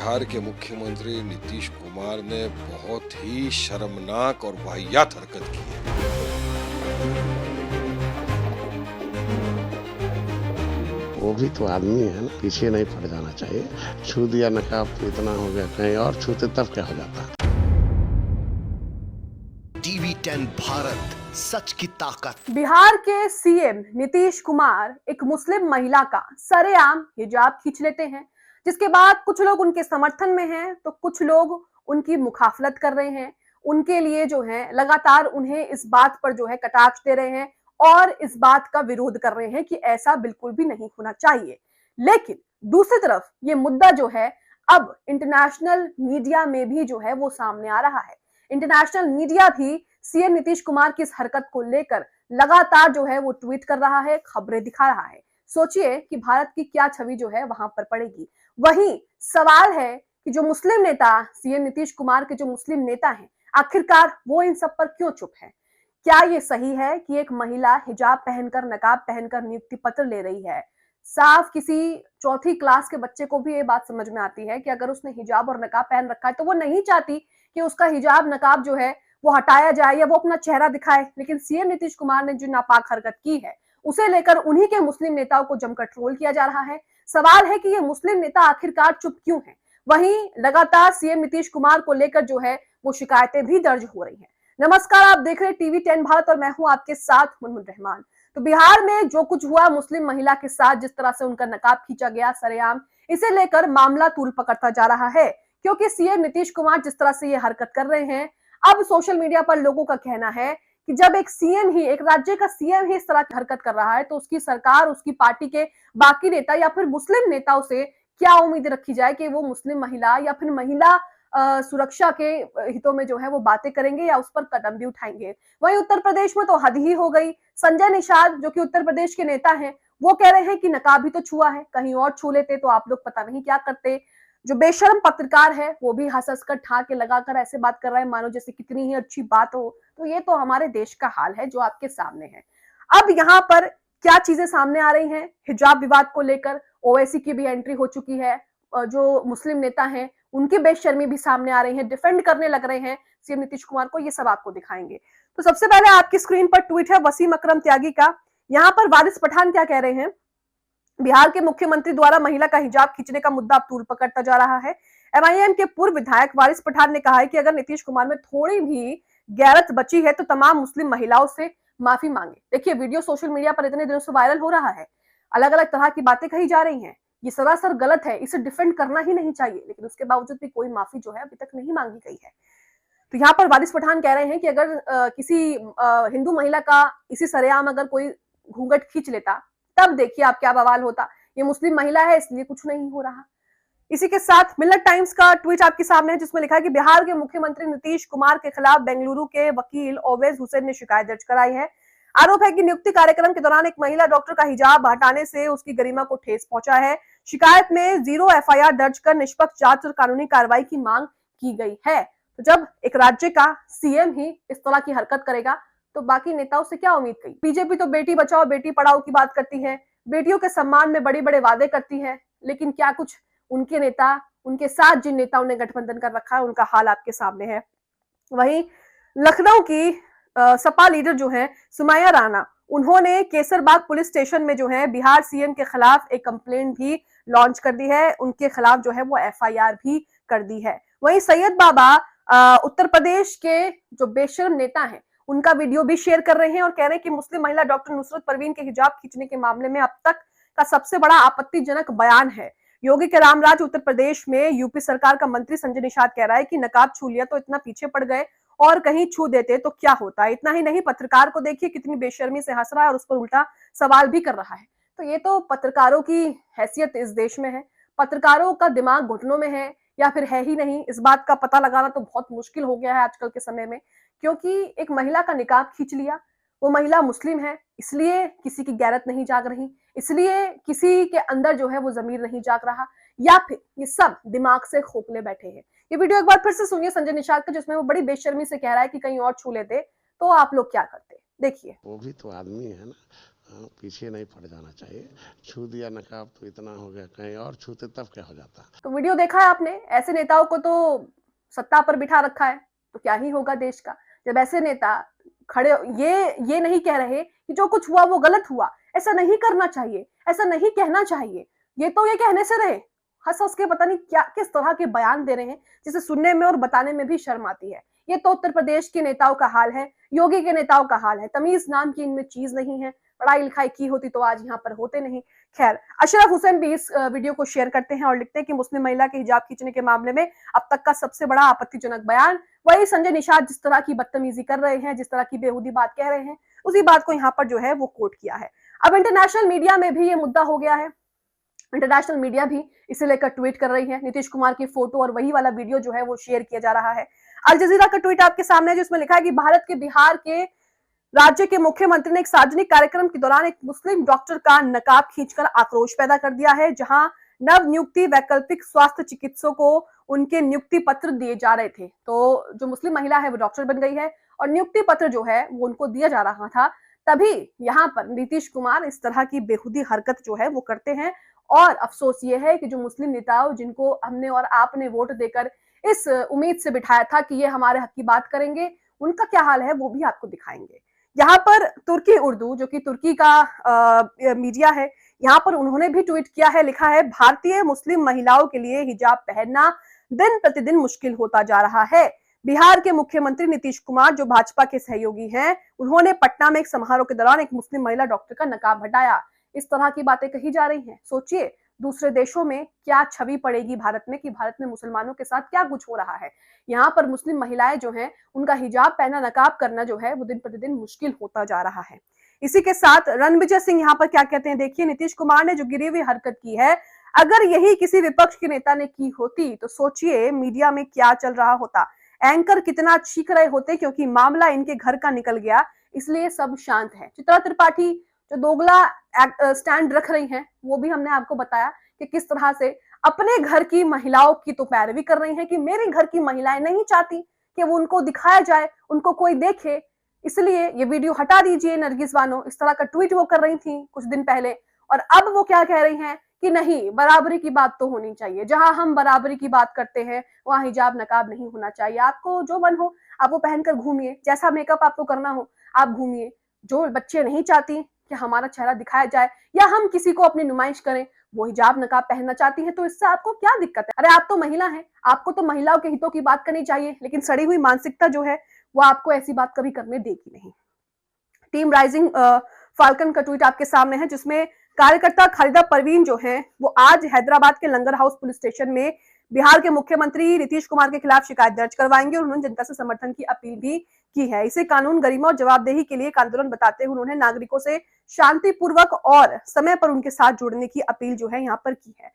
बिहार के मुख्यमंत्री नीतीश कुमार ने बहुत ही शर्मनाक और वाहियात हरकत की है। वो भी तो आदमी है ना, पीछे नहीं पड़ जाना चाहिए। छू दिया नकाब तो इतना हो गया, कहीं और छूते तब क्या हो जाता। टीवी 10 भारत, सच की ताकत। बिहार के सीएम नीतीश कुमार एक मुस्लिम महिला का सरेआम हिजाब खींच लेते हैं, जिसके बाद कुछ लोग उनके समर्थन में हैं तो कुछ लोग उनकी मुखाफलत कर रहे हैं। उनके लिए जो है लगातार उन्हें इस बात पर जो है कटाक्ष दे रहे हैं और इस बात का विरोध कर रहे हैं कि ऐसा बिल्कुल भी नहीं होना चाहिए। लेकिन दूसरी तरफ ये मुद्दा जो है अब इंटरनेशनल मीडिया में भी जो है वो सामने आ रहा है। इंटरनेशनल मीडिया भी सीएम नीतीश कुमार की इस हरकत को लेकर लगातार जो है वो ट्वीट कर रहा है, खबरें दिखा रहा है। सोचिए कि भारत की क्या छवि जो है वहां पर पड़ेगी। वहीं सवाल है कि जो मुस्लिम नेता सीएम नीतीश कुमार के जो मुस्लिम नेता हैं, आखिरकार वो इन सब पर क्यों चुप है? क्या ये सही है कि एक महिला हिजाब पहनकर, नकाब पहनकर नियुक्ति पत्र ले रही है? साफ किसी चौथी क्लास के बच्चे को भी ये बात समझ में आती है कि अगर उसने हिजाब और नकाब पहन रखा है तो वो नहीं चाहती कि उसका हिजाब नकाब जो है वो हटाया जाए या वो अपना चेहरा दिखाए। लेकिन सीएम नीतीश कुमार ने जो नापाक हरकत की है उसे लेकर उन्हीं के मुस्लिम नेताओं को जमकर ट्रोल किया जा रहा है। सवाल है कि ये मुस्लिम नेता आखिरकार चुप क्यों है? वहीं लगातार सीएम नीतीश कुमार को लेकर जो है वो शिकायतें भी दर्ज हो रही हैं। नमस्कार, आप देख रहे हैं टीवी 10 भारत और मैं हूं आपके साथ मुनमुन रहमान। तो बिहार में जो कुछ हुआ मुस्लिम महिला के साथ, जिस तरह से उनका नकाब खींचा गया सरेआम, इसे लेकर मामला तूल पकड़ता जा रहा है, क्योंकि सीएम नीतीश कुमार जिस तरह से ये हरकत कर रहे हैं, अब सोशल मीडिया पर लोगों का कहना है कि जब एक सीएम ही, एक राज्य का सीएम ही इस तरह की हरकत कर रहा है तो उसकी सरकार, उसकी पार्टी के बाकी नेता या फिर मुस्लिम नेताओं से क्या उम्मीद रखी जाए कि वो मुस्लिम महिला या फिर महिला सुरक्षा के हितों में जो है वो बातें करेंगे या उस पर कदम भी उठाएंगे। वहीं उत्तर प्रदेश में तो हद ही हो गई। संजय निषाद जो कि उत्तर प्रदेश के नेता हैं, वो कह रहे हैं कि नकाब भी तो छुआ है, कहीं और छू लेते तो आप लोग पता नहीं क्या करते। जो बेशर्म पत्रकार है वो भी हंस हंस कर ठाके लगाकर ऐसे बात कर रहा है मानो जैसे कितनी ही अच्छी बात हो। तो ये तो हमारे देश का हाल है जो आपके सामने है। अब यहाँ पर क्या चीजें सामने आ रही हैं हिजाब विवाद को लेकर? ओवैसी की भी एंट्री हो चुकी है। जो मुस्लिम नेता हैं उनकी बेशर्मी भी सामने आ रही है, डिफेंड करने लग रहे हैं सीएम नीतीश कुमार को। ये सब आपको दिखाएंगे। तो सबसे पहले आपकी स्क्रीन पर ट्वीट है वसीम अकरम त्यागी का। यहाँ पर वारिस पठान क्या कह रहे हैं? बिहार के मुख्यमंत्री द्वारा महिला का हिजाब खींचने का मुद्दा अब तूल पकड़ता जा रहा है। एमआईएम के पूर्व विधायक वारिस पठान ने कहा है कि अगर नीतीश कुमार में थोड़ी भी गैरत बची है तो तमाम मुस्लिम महिलाओं से माफी मांगे। देखिए, वीडियो सोशल मीडिया पर इतने दिनों से वायरल हो रहा है, अलग अलग तरह की बातें कही जा रही हैं। ये सरासर गलत है, इसे डिफेंड करना ही नहीं चाहिए, लेकिन उसके बावजूद भी कोई माफी जो है अभी तक नहीं मांगी गई है। तो यहाँ पर वारिस पठान कह रहे हैं कि अगर किसी हिंदू महिला का इसी सरेआम अगर कोई घूंघट खींच लेता, तब देखिए आप क्या बवाल होता। ये मुस्लिम महिला है इसलिए कुछ नहीं हो रहा। इसी के साथ मिलत टाइम्स का ट्वीट आपके सामने है, जिसमें लिखा है कि बिहार के मुख्यमंत्री नीतीश कुमार के खिलाफ बेंगलुरु के वकील ओवैस हुसैन ने शिकायत दर्ज कराई है। आरोप है कि नियुक्ति कार्यक्रम के दौरान एक महिला डॉक्टर का हिजाब हटाने से उसकी गरिमा को ठेस पहुंचा है। शिकायत में 0 एफआईआर दर्ज कर निष्पक्ष जांच और कानूनी कार्रवाई की मांग की गई है। तो जब एक राज्य का सीएम ही इस तरह की हरकत करेगा तो बाकी नेताओं से क्या उम्मीद करी? बीजेपी तो बेटी बचाओ बेटी पढ़ाओ की बात करती है, बेटियों के सम्मान में बड़े बड़े वादे करती है, लेकिन क्या कुछ उनके नेता, उनके साथ जिन नेताओं ने गठबंधन कर रखा है उनका हाल आपके सामने है। वहीं लखनऊ की सपा लीडर जो है सुमैया राणा, उन्होंने केसरबाग पुलिस स्टेशन में जो है बिहार सीएम के खिलाफ एक कंप्लेंट भी लॉन्च कर दी है, उनके खिलाफ जो है वो एफआईआर भी कर दी है। वहीं सैयद बाबा उत्तर प्रदेश के जो बेशर्म नेता हैं उनका वीडियो भी शेयर कर रहे हैं और कह रहे हैं कि मुस्लिम महिला डॉक्टर नुसरत परवीन के हिजाब खींचने के मामले में अब तक का सबसे बड़ा आपत्तिजनक बयान है। योगी के रामराज उत्तर प्रदेश में यूपी सरकार का मंत्री संजय निषाद कह रहा है कि नकाब छू लिया तो इतना पीछे पड़ गए, और कहीं छू देते तो क्या होता। इतना ही नहीं, पत्रकार को देखिए कितनी बेशर्मी से हंस रहा है और उस पर उल्टा सवाल भी कर रहा है। तो ये तो पत्रकारों की हैसियत इस देश में है, पत्रकारों का दिमाग घुटनों में है या फिर है ही नहीं, इस बात का पता लगाना तो बहुत मुश्किल हो गया है आजकल के समय में। क्योंकि एक महिला का निकाब खींच लिया, वो महिला मुस्लिम है इसलिए किसी की गैरत नहीं जाग रही, इसलिए किसी के अंदर जो है वो जमीर नहीं जाग रहा, या फिर ये सब दिमाग से खोखले बैठे हैं। ये वीडियो एक बार फिर से सुनिए संजय निषाद का, जिसमें वो बड़ी बेशर्मी से कह रहा है कि कहीं और छू लेते तो आप लोग क्या करते। देखिए। वो भी तो आदमी है ना, हाँ, पीछे नहीं पड़ जाना चाहिए। छू दिया नकाब तो इतना हो गया, कहीं और छूते तब क्या हो जाता। तो वीडियो देखा है आपने, ऐसे नेताओं को तो सत्ता पर बिठा रखा है, तो क्या ही होगा देश का जब ऐसे नेता खड़े ये नहीं कह रहे कि जो कुछ हुआ वो गलत हुआ, ऐसा नहीं करना चाहिए, ऐसा नहीं कहना चाहिए। ये तो ये कहने से रहे, हंस हंस के पता नहीं क्या किस तरह के बयान दे रहे हैं जिसे सुनने में और बताने में भी शर्म आती है। ये तो उत्तर प्रदेश के नेताओं का हाल है, योगी के नेताओं का हाल है। तमीज नाम की इनमें चीज नहीं है, पढ़ाई लिखाई की होती तो आज यहाँ पर होते नहीं। खैर, अशरफ हुसैन भी इस वीडियो को शेयर करते हैं और लिखते हैं कि मुस्लिम महिला के हिजाब खींचने के मामले में अब तक का सबसे बड़ा आपत्तिजनक बयान। वही संजय निषाद जिस तरह की बदतमीजी कर रहे हैं, जिस तरह की बेहूदी बात कह रहे हैं, उसी बात को यहाँ पर जो है वो कोट किया है। अब इंटरनेशनल मीडिया में भी ये मुद्दा हो गया है, इंटरनेशनल मीडिया भी इसे लेकर ट्वीट कर रही है। नीतीश कुमार की फोटो और वही वाला वीडियो जो है वो शेयर किया जा रहा है। अल जजीरा का ट्वीट आपके सामने है जिसमें लिखा है कि भारत के बिहार के राज्य के मुख्यमंत्री ने एक सार्वजनिक कार्यक्रम के दौरान एक मुस्लिम डॉक्टर का नकाब खींचकर आक्रोश पैदा कर दिया है, जहां नव नियुक्ति वैकल्पिक स्वास्थ्य चिकित्सकों को उनके नियुक्ति पत्र दिए जा रहे थे। तो जो मुस्लिम महिला है वो डॉक्टर बन गई है और नियुक्ति पत्र जो है वो उनको दिया जा रहा था। तभी यहाँ पर नीतीश कुमार इस तरह की बेहुदी हरकत जो है वो करते हैं। और अफसोस ये है कि जो मुस्लिम नेताओं जिनको हमने और आपने वोट देकर इस उम्मीद से बिठाया था कि ये हमारे हक की बात करेंगे, उनका क्या हाल है वो भी आपको दिखाएंगे। यहाँ पर तुर्की उर्दू जो कि तुर्की का मीडिया है, यहाँ पर उन्होंने भी ट्वीट किया है, लिखा है भारतीय मुस्लिम महिलाओं के लिए हिजाब पहनना दिन प्रतिदिन मुश्किल होता जा रहा है। बिहार के मुख्यमंत्री नीतीश कुमार जो भाजपा के सहयोगी हैं, उन्होंने पटना में एक समारोह के दौरान एक मुस्लिम महिला डॉक्टर का नकाब हटाया। इस तरह की बातें कही जा रही हैं। सोचिए दूसरे देशों में क्या छवि पड़ेगी भारत में कि भारत में मुसलमानों के साथ क्या कुछ हो रहा है। यहाँ पर मुस्लिम महिलाएं जो हैं उनका हिजाब पहनना, नकाब करना जो है वो दिन प्रतिदिन मुश्किल होता जा रहा है। इसी के साथ रणविजय सिंह यहाँ पर क्या कहते हैं, देखिए नीतीश कुमार ने जो गिरी हुई हरकत की है, अगर यही किसी विपक्ष के नेता ने की होती तो सोचिए मीडिया में क्या चल रहा होता। एंकर कितना चीख रहे होते क्योंकि मामला इनके घर का निकल गया, इसलिए सब शांत है। चित्रा त्रिपाठी जो दोगला स्टैंड रख रही हैं, वो भी हमने आपको बताया कि किस तरह से अपने घर की महिलाओं की तो पैरवी कर रही हैं कि मेरे घर की महिलाएं नहीं चाहती कि वो उनको दिखाया जाए, उनको कोई देखे, इसलिए ये वीडियो हटा दीजिए नरगिस बानो। इस तरह का ट्वीट वो कर रही थी कुछ दिन पहले और अब वो क्या कह रही हैं कि नहीं, बराबरी की बात तो होनी चाहिए। जहां हम बराबरी की बात करते हैं वहां हिजाब नकाब नहीं होना चाहिए। आपको जो मन हो आप वो पहनकर घूमिए, जैसा मेकअप आपको करना हो आप घूमिए। जो बच्चे नहीं चाहती कि हमारा चेहरा दिखाया जाए या हम किसी को अपनी नुमाइश करें, वो हिजाब नकाब पहनना चाहती हैं, तो इससे आपको क्या दिक्कत है? अरे आप तो महिला हैं, आपको तो महिलाओं के हितों की बात करनी चाहिए, लेकिन सड़ी हुई मानसिकता जो है वो आपको ऐसी बात कभी करने देगी नहीं। टीम राइजिंग फाल्कन का ट्वीट आपके सामने है जिसमें कार्यकर्ता खालिदा परवीन जो है वो आज हैदराबाद के लंगर हाउस पुलिस स्टेशन में बिहार के मुख्यमंत्री नीतीश कुमार के खिलाफ शिकायत दर्ज करवाएंगे और उन्होंने जनता से समर्थन की अपील भी की है। इसे कानून, गरिमा और जवाबदेही के लिए एक आंदोलन बताते हुए उन्होंने नागरिकों से शांतिपूर्वक और समय पर उनके साथ जुड़ने की अपील जो है यहाँ पर की है।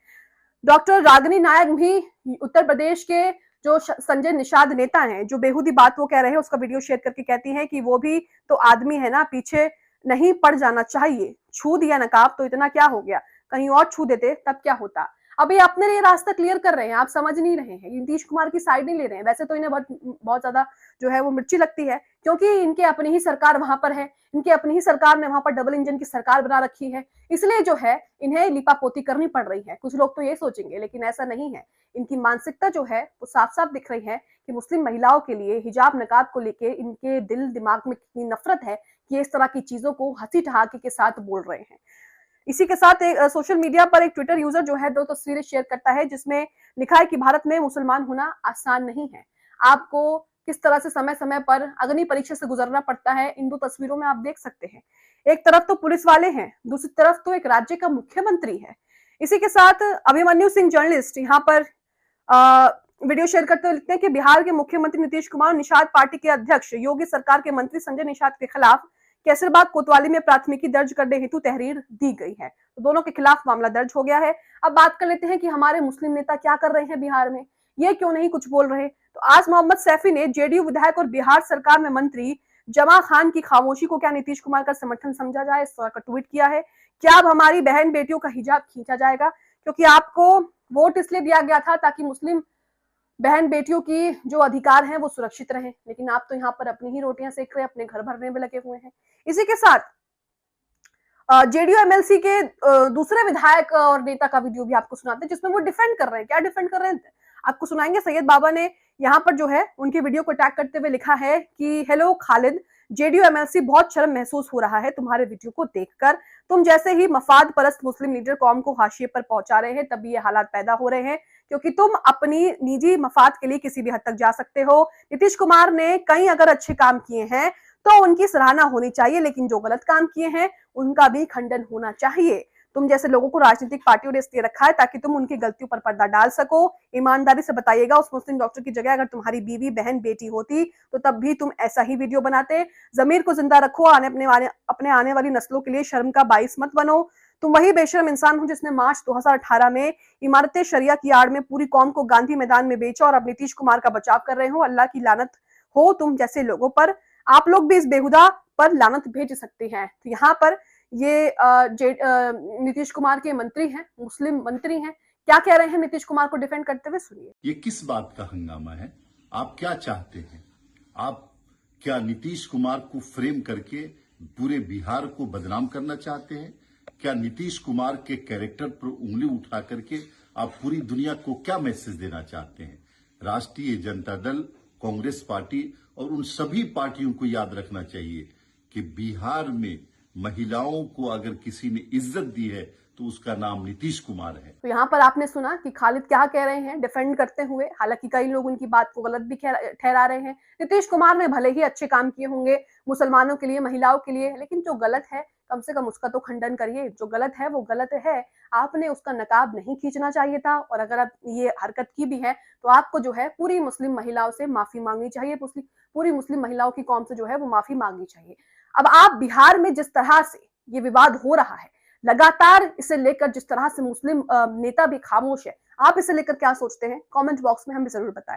डॉक्टर रागिनी नायक भी उत्तर प्रदेश के जो संजय निषाद नेता हैं, जो बेहुदी बात वो कह रहे हैं उसका वीडियो शेयर करके कहती हैं कि वो भी तो आदमी है ना, पीछे नहीं पड़ जाना चाहिए। छू दिया नकाब तो इतना क्या हो गया, कहीं और छू देते तब क्या होता। अभी अपने लिए रास्ता क्लियर कर रहे हैं, आप समझ नहीं रहे हैं, नीतीश कुमार की साइड नहीं ले रहे हैं। वैसे तो इन्हें बहुत ज्यादा जो है वो मिर्ची लगती है क्योंकि इनके अपनी ही सरकार वहां पर है, इनके अपनी ही सरकार ने वहां पर डबल इंजन की सरकार बना रखी है, इसलिए जो है इन्हें लिपापोती करनी पड़ रही है। कुछ लोग तो ये सोचेंगे लेकिन ऐसा नहीं है। इनकी मानसिकता जो है वो साफ साफ दिख रही है कि मुस्लिम महिलाओं के लिए हिजाब नकाब को लेके इनके दिल दिमाग में कितनी नफरत है कि ये इस तरह की चीजों को हंसी ठहाके के साथ बोल रहे हैं। इसी के साथ एक सोशल मीडिया पर एक ट्विटर यूजर जो है 2 तस्वीरें शेयर करता है जिसमें लिखा है कि भारत में मुसलमान होना आसान नहीं है। आपको किस तरह से समय समय पर अग्नि परीक्षा से गुजरना पड़ता है इन 2 तस्वीरों में आप देख सकते हैं। एक तरफ तो पुलिस वाले हैं, दूसरी तरफ तो एक राज्य का मुख्यमंत्री है। इसी के साथ अभिमन्यु सिंह जर्नलिस्ट यहाँ पर वीडियो शेयर करते हुए लिखते हैं कि बिहार के मुख्यमंत्री नीतीश कुमार और निषाद पार्टी के अध्यक्ष योगी सरकार के मंत्री संजय निषाद के खिलाफ कैसरबाग कोतवाली में प्राथमिकी दर्ज करने हेतु तहरीर दी गई है। तो दोनों के खिलाफ मामला दर्ज हो गया है। अब बात कर लेते हैं कि हमारे मुस्लिम नेता क्या कर रहे हैं बिहार में, ये क्यों नहीं कुछ बोल रहे। तो आज मोहम्मद सैफी ने जेडीयू विधायक और बिहार सरकार में मंत्री जमा खान की खामोशी को क्या नीतीश कुमार का समर्थन समझा जाए, इस तरह का ट्वीट किया है। क्या अब हमारी बहन बेटियों का हिजाब खींचा जाएगा, क्योंकि आपको वोट इसलिए दिया गया था ताकि मुस्लिम बहन बेटियों की जो अधिकार हैं वो सुरक्षित रहें, लेकिन आप तो यहाँ पर अपनी ही रोटियां सेक रहे हैं, अपने घर भरने में लगे हुए हैं। इसी के साथ जेडीयू एमएलसी के दूसरे विधायक और नेता का वीडियो भी आपको सुनाते हैं, जिसमें वो डिफेंड कर रहे हैं। क्या डिफेंड कर रहे हैं आपको सुनाएंगे। सैयद बाबा ने यहाँ पर जो है उनकी वीडियो को टैग करते हुए लिखा है कि हेलो खालिद, जेडीयू एमएलसी बहुत शर्म महसूस हो रहा है तुम्हारे वीडियो को देखकर। तुम जैसे ही मफाद परस्त मुस्लिम लीडर कौम को हाशिए पर पहुंचा रहे हैं, तभी ये हालात पैदा हो रहे हैं, क्योंकि तुम अपनी निजी मफाद के लिए किसी भी हद तक जा सकते हो। नीतीश कुमार ने कई अगर अच्छे काम किए हैं तो उनकी सराहना होनी चाहिए, लेकिन जो गलत काम किए हैं उनका भी खंडन होना चाहिए। तुम जैसे लोगों को राजनीतिक पार्टियों ने इसलिए रखा है ताकि तुम उनकी गलतियों पर पर्दा डाल सको। ईमानदारी से बताइएगा, उस मुस्लिम डॉक्टर की जगह अगर तुम्हारी बीवी, बहन, बेटी होती तो तब भी तुम ऐसा ही वीडियो बनाते। जमीर को जिंदा रखो, अपने आने वाली नस्लों के लिए शर्म का बाइस मत बनो। तुम वही बेशर्म इंसान हो जिसने मार्च 2018 में इमारत शरिया की आड़ में पूरी कौम को गांधी मैदान में बेचा और अब नीतीश कुमार का बचाव कर रहे हो। अल्लाह की लानत हो तुम जैसे लोगों पर। आप लोग भी इस बेहुदा पर लानत भेज सकते हैं। तो यहाँ पर ये नीतीश कुमार के मंत्री हैं, मुस्लिम मंत्री हैं, क्या कह रहे हैं नीतीश कुमार को डिफेंड करते हुए, सुनिए। ये किस बात का हंगामा है? आप क्या चाहते हैं? आप क्या नीतीश कुमार को फ्रेम करके पूरे बिहार को बदनाम करना चाहते हैं? क्या नीतीश कुमार के कैरेक्टर पर उंगली उठा करके आप पूरी दुनिया को क्या मैसेज देना चाहते हैं? राष्ट्रीय जनता दल, कांग्रेस पार्टी और उन सभी पार्टियों को याद रखना चाहिए कि बिहार में महिलाओं को अगर किसी ने इज्जत दी है तो उसका नाम नीतीश कुमार है। तो यहाँ पर आपने सुना कि खालिद क्या कह रहे हैं डिफेंड करते हुए। हालांकि कई लोग उनकी बात को गलत भी ठहरा रहे हैं। नीतीश कुमार ने भले ही अच्छे काम किए होंगे मुसलमानों के लिए, महिलाओं के लिए, लेकिन जो गलत है कम से कम उसका तो खंडन करिए। जो गलत है वो गलत है, आपने उसका नकाब नहीं खींचना चाहिए था। और अगर आप ये हरकत की भी है तो आपको जो है पूरी मुस्लिम महिलाओं से माफी मांगनी चाहिए, पूरी मुस्लिम महिलाओं की कौम से जो है वो माफी मांगनी चाहिए। अब आप बिहार में जिस तरह से ये विवाद हो रहा है, लगातार इसे लेकर जिस तरह से मुस्लिम नेता भी खामोश है, आप इसे लेकर क्या सोचते हैं? कमेंट बॉक्स में हमें जरूर बताएं।